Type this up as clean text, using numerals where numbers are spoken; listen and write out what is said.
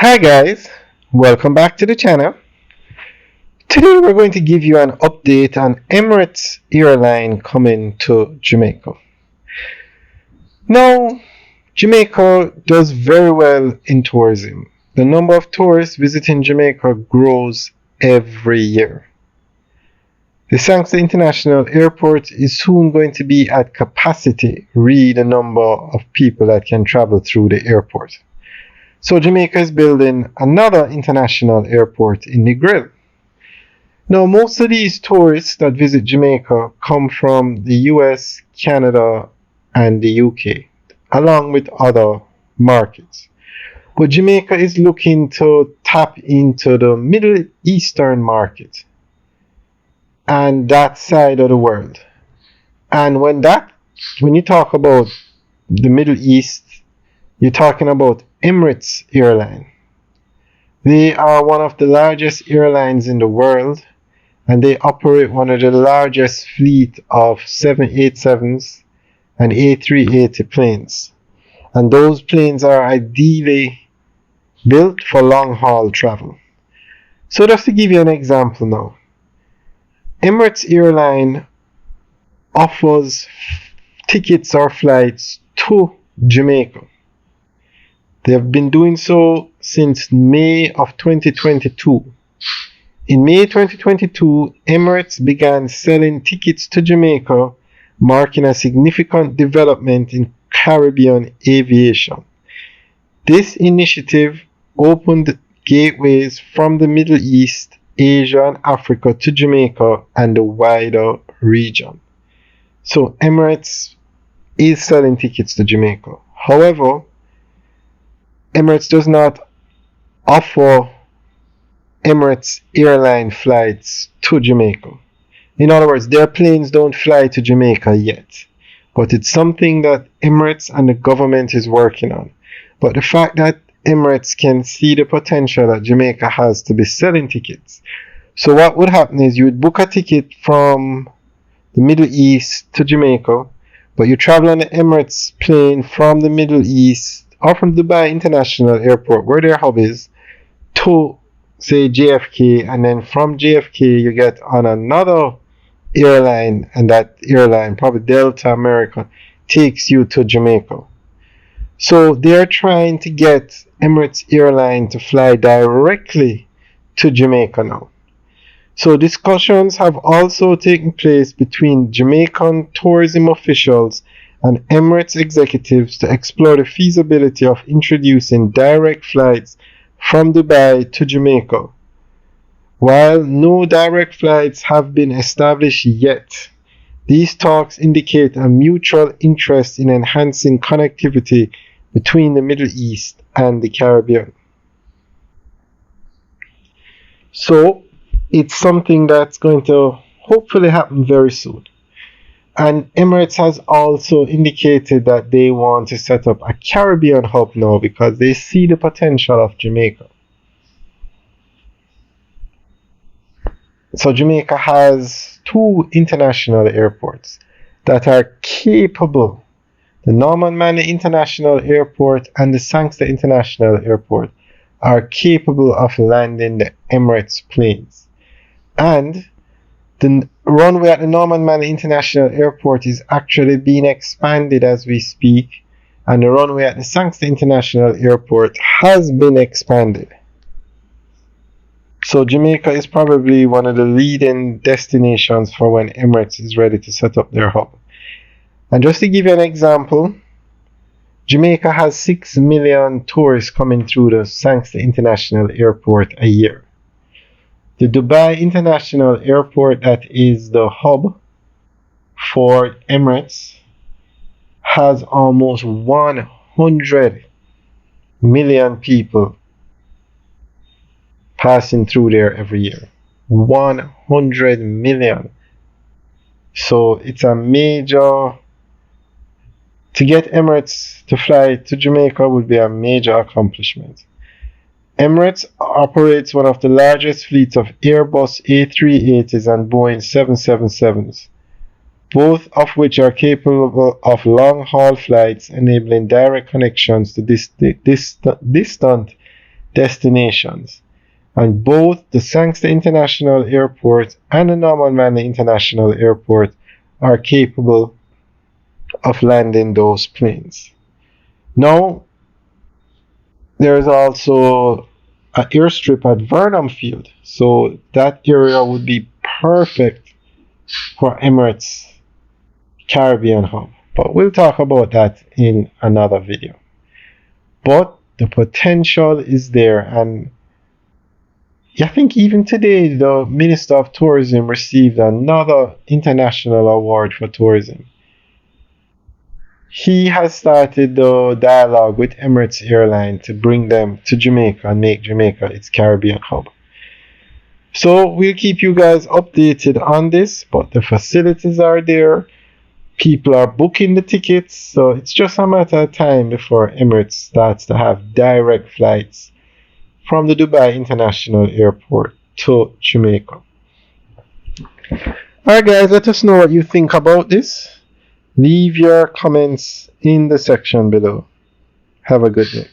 Hi guys, welcome back to the channel. Today we're going to give you an update on Emirates Airline coming to Jamaica. Now, Jamaica does very well in tourism. The number of tourists visiting Jamaica grows every year. The Sangster International Airport is soon going to be at capacity, the number of people that can travel through the airport. So Jamaica is building another international airport in Negril. Now, most of these tourists that visit Jamaica come from the US, Canada, and the UK, along with other markets. But Jamaica is looking to tap into the Middle Eastern market and that side of the world. And when you talk about the Middle East, you're talking about Emirates Airline. They are one of the largest airlines in the world, and they operate one of the largest fleet of 787s and A380 planes. And those planes are ideally built for long-haul travel. So just to give you an example now, Emirates Airline offers tickets or flights to Jamaica. They have been doing so since May of 2022. In May 2022, Emirates began selling tickets to Jamaica, marking a significant development in Caribbean aviation. This initiative opened gateways from the Middle East, Asia, and Africa to Jamaica and the wider region. So Emirates is selling tickets to Jamaica. However, Emirates does not offer Emirates Airline flights to Jamaica. In other words, their planes don't fly to Jamaica yet. But it's something that Emirates and the government is working on. But the fact that Emirates can see the potential that Jamaica has to be selling tickets. So what would happen is you would book a ticket from the Middle East to Jamaica, but you travel on the Emirates plane from the Middle East or from Dubai International Airport, where their hub is, to, say, JFK, and then from JFK you get on another airline, and that airline, probably Delta America, takes you to Jamaica. So they're trying to get Emirates Airline to fly directly to Jamaica now. So discussions have also taken place between Jamaican tourism officials and Emirates executives to explore the feasibility of introducing direct flights from Dubai to Jamaica. While no direct flights have been established yet, these talks indicate a mutual interest in enhancing connectivity between the Middle East and the Caribbean. So it's something that's going to hopefully happen very soon. And Emirates has also indicated that they want to set up a Caribbean hub now because they see the potential of Jamaica. So Jamaica has two international airports that are capable. The Norman Manley International Airport and the Sangster International Airport are capable of landing the Emirates planes. And the runway at the Norman Manley International Airport is actually being expanded as we speak, and the runway at the Sangster International Airport has been expanded. So Jamaica is probably one of the leading destinations for when Emirates is ready to set up their hub. And just to give you an example, Jamaica has 6 million tourists coming through the Sangster International Airport a year. The Dubai International Airport, that is the hub for Emirates, has almost 100 million people passing through there every year. 100 million. So it's a major, to get Emirates to fly to Jamaica would be a major accomplishment. Emirates operates one of the largest fleets of Airbus A380s and Boeing 777s, both of which are capable of long-haul flights enabling direct connections to distant destinations. And both the Sangster International Airport and the Norman Manley International Airport are capable of landing those planes. Now, there's also an airstrip at Vernon Field, so that area would be perfect for Emirates Caribbean hub. But we'll talk about that in another video. But the potential is there, and I think even today the Minister of Tourism received another international award for tourism. He has started the dialogue with Emirates Airline to bring them to Jamaica and make Jamaica its Caribbean hub. So we'll keep you guys updated on this, but the facilities are there. People are booking the tickets, so it's just a matter of time before Emirates starts to have direct flights from the Dubai International Airport to Jamaica. Alright guys, let us know what you think about this. Leave your comments in the section below. Have a good day.